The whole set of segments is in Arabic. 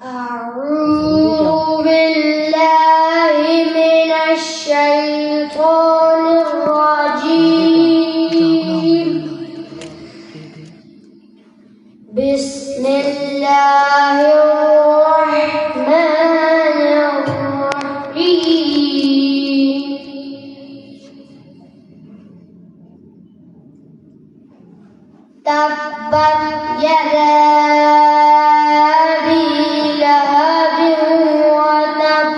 أعوذ بالله من الشيطان الرجيم. بسم الله الرحمن الرحيم. تبت يدا أبي لهب وتب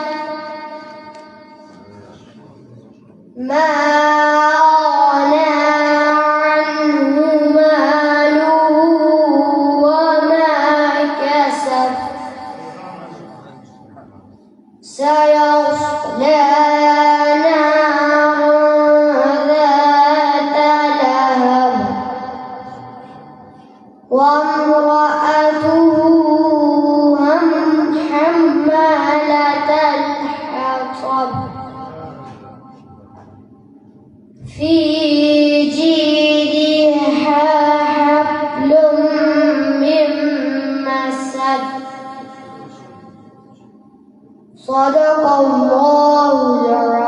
ما أغنى عنه ماله وما كسب سيصلى نارا ذات لهب وامرأته حمالة الحطب في جيدها حبل من مسد. صدق الله العظيم.